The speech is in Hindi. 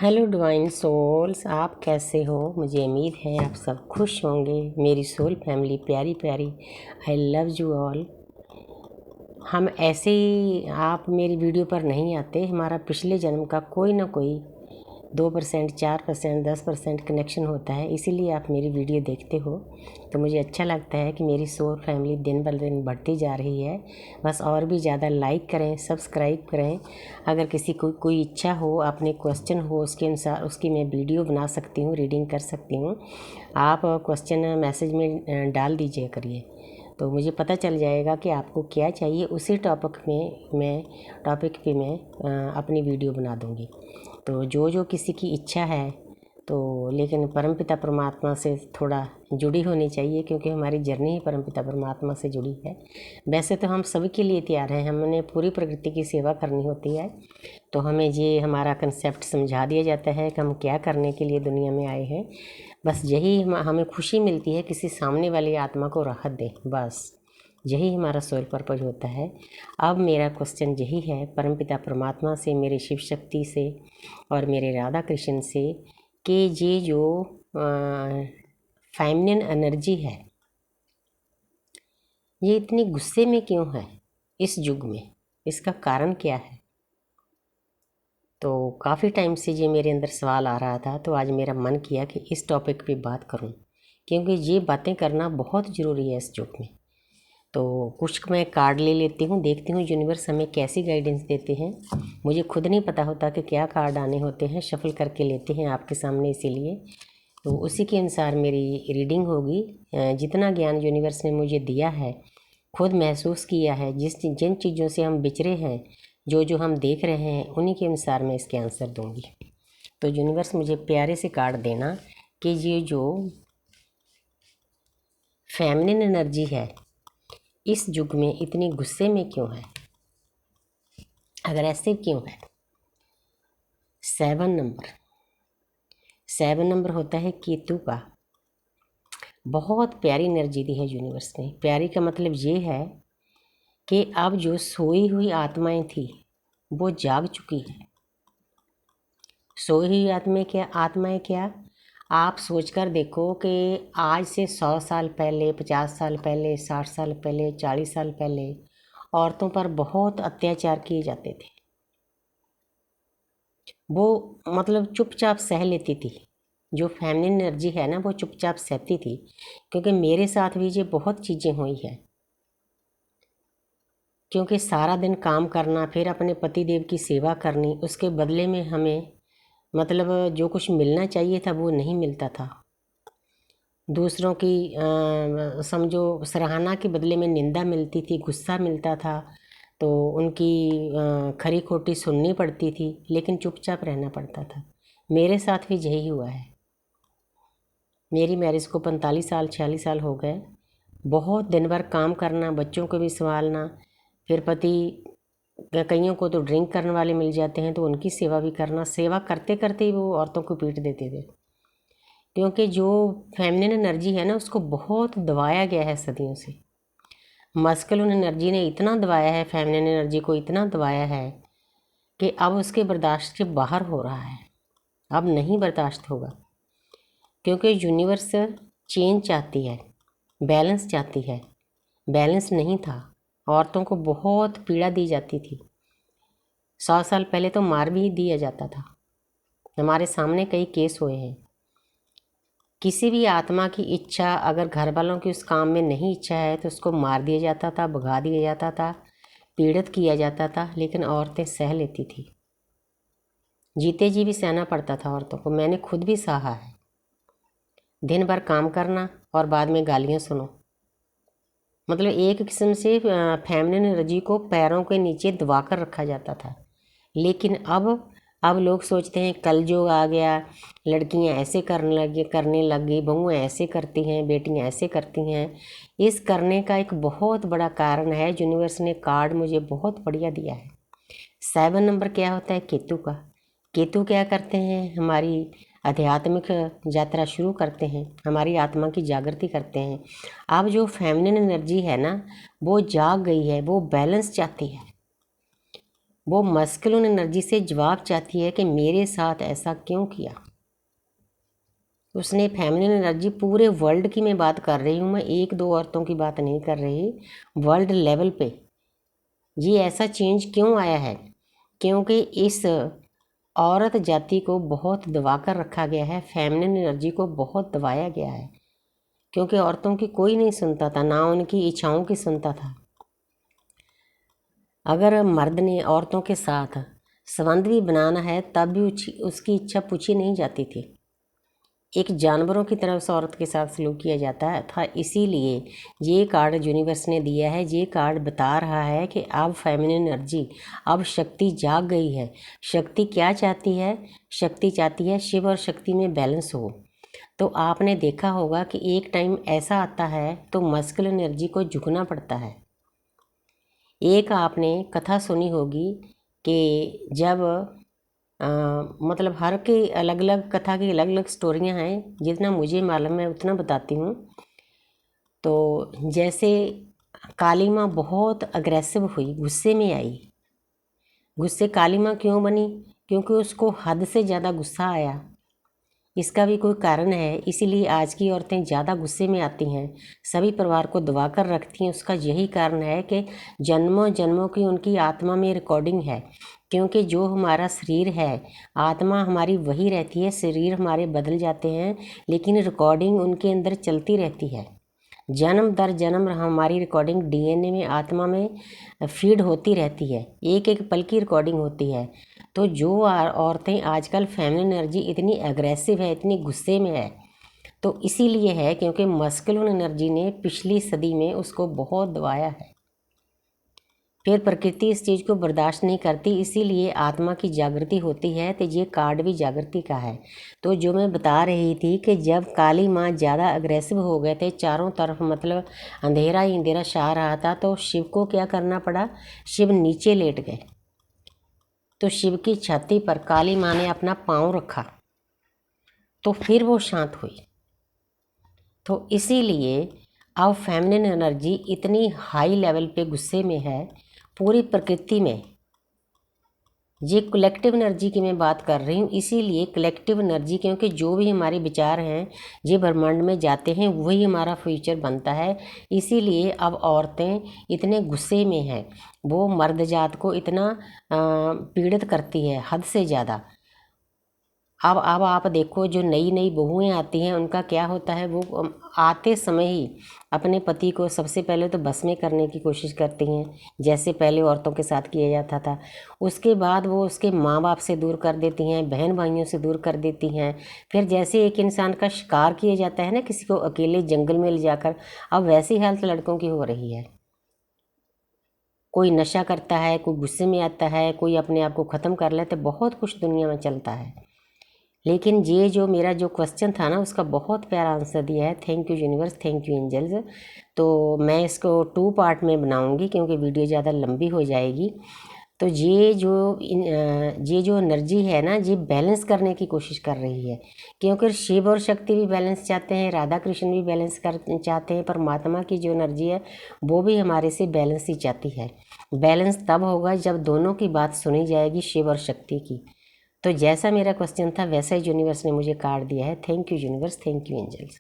हेलो डिवाइन सोल्स, आप कैसे हो। मुझे उम्मीद है आप सब खुश होंगे। मेरी सोल फैमिली प्यारी प्यारी, आई लव यू ऑल। हम ऐसे ही, आप मेरी वीडियो पर नहीं आते, हमारा पिछले जन्म का कोई ना कोई 2%, 4%, 10% कनेक्शन होता है, इसीलिए आप मेरी वीडियो देखते हो। तो मुझे अच्छा लगता है कि मेरी सोल फैमिली दिन ब दिन बढ़ती जा रही है। बस और भी ज़्यादा लाइक करें, सब्सक्राइब करें। अगर किसी को कोई इच्छा हो, अपने क्वेश्चन हो, उसके अनुसार उसकी मैं वीडियो बना सकती हूँ, रीडिंग कर सकती हूँ। आप क्वेश्चन मैसेज में डाल दीजिए करिए, तो मुझे पता चल जाएगा कि आपको क्या चाहिए। उसी टॉपिक पे मैं अपनी वीडियो बना दूँगी। तो जो किसी की इच्छा है, तो लेकिन परमपिता परमात्मा से थोड़ा जुड़ी होनी चाहिए, क्योंकि हमारी जर्नी ही परमपिता परमात्मा से जुड़ी है। वैसे तो हम सभी के लिए तैयार हैं, हमने पूरी प्रकृति की सेवा करनी होती है। तो हमें ये हमारा कंसेप्ट समझा दिया जाता है कि हम क्या करने के लिए दुनिया में आए हैं। बस यही हमें खुशी मिलती है, किसी सामने वाली आत्मा को राहत दें, बस यही हमारा सोल पर्पज होता है। अब मेरा क्वेश्चन यही है परमपिता परमात्मा से, मेरे शिव शक्ति से और मेरे राधा कृष्ण से, कि ये जो फेमिनिन एनर्जी है, ये इतनी गुस्से में क्यों है इस युग में, इसका कारण क्या है। तो काफ़ी टाइम से ये मेरे अंदर सवाल आ रहा था, तो आज मेरा मन किया कि इस टॉपिक पे बात करूं, क्योंकि ये बातें करना बहुत ज़रूरी है इस युग में। तो कुछ मैं कार्ड ले लेती हूँ, देखती हूँ यूनिवर्स हमें कैसी गाइडेंस देते हैं। मुझे खुद नहीं पता होता कि क्या कार्ड आने होते हैं, शफल करके लेते हैं आपके सामने, इसीलिए तो उसी के अनुसार मेरी रीडिंग होगी। जितना ज्ञान यूनिवर्स ने मुझे दिया है, खुद महसूस किया है, जिन चीज़ों से हम बिछड़े हैं, जो हम देख रहे हैं, उन्हीं के अनुसार मैं इसके आंसर दूंगी। तो यूनिवर्स मुझे प्यारे से कार्ड देना कि ये जो फेमिनिन एनर्जी है इस युग में इतनी गुस्से में क्यों है, अग्रेसिव क्यों है। 7 नंबर होता है केतु का। बहुत प्यारी एनर्जी दी है यूनिवर्स ने। प्यारी का मतलब ये है कि अब जो सोई हुई आत्माएं थी वो जाग चुकी हैं। सोई हुई आत्माएं क्या, आप सोचकर देखो कि आज से 100 साल पहले, 50 साल पहले, 60 साल पहले, 40 साल पहले औरतों पर बहुत अत्याचार किए जाते थे। वो मतलब चुपचाप सह लेती थी। जो फेमिनिन एनर्जी है ना, वो चुपचाप सहती थी। क्योंकि मेरे साथ भी ये बहुत चीज़ें हुई है। क्योंकि सारा दिन काम करना, फिर अपने पति देव की सेवा करनी, उसके बदले में हमें मतलब जो कुछ मिलना चाहिए था वो नहीं मिलता था। दूसरों की समझो सराहना के बदले में निंदा मिलती थी, गुस्सा मिलता था। तो उनकी खरी खोटी सुननी पड़ती थी, लेकिन चुपचाप रहना पड़ता था। मेरे साथ भी यही हुआ है। मेरी मैरिज को 45 साल 46 साल हो गए। बहुत दिन भर काम करना, बच्चों को भी संभालना, फिर पति, कईयों को तो ड्रिंक करने वाले मिल जाते हैं तो उनकी सेवा भी करना। सेवा करते करते ही वो औरतों को पीट देते थे। क्योंकि जो फेमिनिन एनर्जी है ना, उसको बहुत दबाया गया है सदियों से। मस्कुलिन एनर्जी ने इतना दबाया है, फेमिनिन एनर्जी को इतना दबाया है कि अब उसके बर्दाश्त के बाहर हो रहा है। अब नहीं बर्दाश्त होगा, क्योंकि यूनिवर्स चेंज चाहती है, बैलेंस चाहती है। बैलेंस नहीं था, औरतों को बहुत पीड़ा दी जाती थी। 100 साल पहले तो मार भी दिया जाता था। हमारे सामने कई केस हुए हैं। किसी भी आत्मा की इच्छा, अगर घर वालों की उस काम में नहीं इच्छा है तो उसको मार दिया जाता था, भगा दिया जाता था, पीड़ित किया जाता था। लेकिन औरतें सह लेती थी। जीते जी भी सहना पड़ता था औरतों को। मैंने खुद भी सहा है। दिन भर काम करना और बाद में गालियाँ सुनो। मतलब एक किस्म से फेमिनिन एनर्जी को पैरों के नीचे दबा कर रखा जाता था। लेकिन अब लोग सोचते हैं कलयुग आ गया, लड़कियां ऐसे करने लग गई, बहुएं ऐसे करती हैं, बेटियां ऐसे करती हैं। इस करने का एक बहुत बड़ा कारण है, यूनिवर्स ने कार्ड मुझे बहुत बढ़िया दिया है। 7 नंबर क्या होता है, केतु का। केतु क्या करते हैं, हमारी आध्यात्मिक यात्रा शुरू करते हैं, हमारी आत्मा की जागृति करते हैं। अब जो फेमिनिन एनर्जी है ना, वो जाग गई है, वो बैलेंस चाहती है। वो मस्कुलिन एनर्जी से जवाब चाहती है कि मेरे साथ ऐसा क्यों किया। उसने फेमिनिन एनर्जी, पूरे वर्ल्ड की मैं बात कर रही हूँ, मैं एक दो औरतों की बात नहीं कर रही, वर्ल्ड लेवल पे ये ऐसा चेंज क्यों आया है? क्योंकि इस औरत जाति को बहुत दबा कर रखा गया है, फेमिनिन एनर्जी को बहुत दबाया गया है, क्योंकि औरतों की कोई नहीं सुनता था, ना उनकी इच्छाओं की सुनता था। अगर मर्द ने औरतों के साथ संबंध भी बनाना है तब भी उसकी इच्छा पूछी नहीं जाती थी। एक जानवरों की तरह उस औरत के साथ सलूक किया जाता था। इसीलिए ये कार्ड यूनिवर्स ने दिया है, ये कार्ड बता रहा है कि अब फेमिनिन एनर्जी, अब शक्ति जाग गई है। शक्ति क्या चाहती है? शक्ति चाहती है शिव और शक्ति में बैलेंस हो। तो आपने देखा होगा कि एक टाइम ऐसा आता है तो मस्कुलिन एनर्जी को झुकना पड़ता है। एक आपने कथा सुनी होगी कि जब मतलब हर के अलग अलग कथा की अलग अलग स्टोरियाँ हैं, जितना मुझे मालूम है उतना बताती हूँ। तो जैसे काली माँ बहुत अग्रेसिव हुई, गुस्से में आई। गुस्से काली माँ क्यों बनी? क्योंकि उसको हद से ज़्यादा गुस्सा आया। इसका भी कोई कारण है, इसीलिए आज की औरतें ज़्यादा गुस्से में आती हैं, सभी परिवार को दबा कर रखती हैं। उसका यही कारण है कि जन्मों जन्मों की उनकी आत्मा में रिकॉर्डिंग है। क्योंकि जो हमारा शरीर है, आत्मा हमारी वही रहती है, शरीर हमारे बदल जाते हैं, लेकिन रिकॉर्डिंग उनके अंदर चलती रहती है। जन्म दर जन्म हमारी रिकॉर्डिंग डीएनए में, आत्मा में फीड होती रहती है, एक एक पल की रिकॉर्डिंग होती है। तो जो औरतें आजकल फेमिनिन एनर्जी इतनी एग्रेसिव है, इतनी गुस्से में है, तो इसीलिए है क्योंकि मस्कुलिन एनर्जी ने पिछली सदी में उसको बहुत दबाया है। फिर प्रकृति इस चीज़ को बर्दाश्त नहीं करती, इसीलिए आत्मा की जागृति होती है। तो ये कार्ड भी जागृति का है। तो जो मैं बता रही थी कि जब काली माँ ज़्यादा अग्रेसिव हो गए थे, चारों तरफ मतलब अंधेरा ही अंधेरा छा रहा था, तो शिव को क्या करना पड़ा? शिव नीचे लेट गए। तो शिव की छाती पर काली माँ ने अपना पाँव रखा, तो फिर वो शांत हुई। तो इसीलिए अब फेमिनिन एनर्जी इतनी हाई लेवल पे गुस्से में है पूरी प्रकृति में। ये कलेक्टिव एनर्जी की मैं बात कर रही हूँ, इसीलिए कलेक्टिव एनर्जी, क्योंकि जो भी हमारे विचार हैं ये ब्रह्मांड में जाते हैं, वही हमारा फ्यूचर बनता है। इसीलिए अब औरतें इतने गुस्से में हैं, वो मर्द जात को इतना पीड़ित करती है हद से ज़्यादा। अब आप देखो, जो नई नई बहुएँ आती हैं उनका क्या होता है, वो आते समय ही अपने पति को सबसे पहले तो बस में करने की कोशिश करती हैं, जैसे पहले औरतों के साथ किया जाता था। उसके बाद वो उसके माँ बाप से दूर कर देती हैं, बहन भाइयों से दूर कर देती हैं। फिर जैसे एक इंसान का शिकार किया जाता है ना, किसी को अकेले जंगल में ले जाकर, अब वैसी हालत लड़कों की हो रही है। कोई नशा करता है, कोई गुस्से में आता है, कोई अपने आप को ख़त्म कर लेता है, बहुत कुछ दुनिया में चलता है। लेकिन ये जो मेरा जो क्वेश्चन था ना, उसका बहुत प्यारा आंसर दिया है। Thank you universe, thank you angels. तो मैं इसको 2 पार्ट में बनाऊंगी क्योंकि वीडियो ज़्यादा लंबी हो जाएगी। तो ये जो एनर्जी है ना, ये बैलेंस करने की कोशिश कर रही है, क्योंकि शिव और शक्ति भी बैलेंस चाहते हैं, राधा कृष्ण भी बैलेंस कर चाहते हैं, परमात्मा की जो एनर्जी है वो भी हमारे से बैलेंस ही चाहती है। बैलेंस तब होगा जब दोनों की बात सुनी जाएगी, शिव और शक्ति की। तो जैसा मेरा क्वेश्चन था वैसा ही यूनिवर्स ने मुझे कार्ड दिया है। Thank you universe, thank you angels.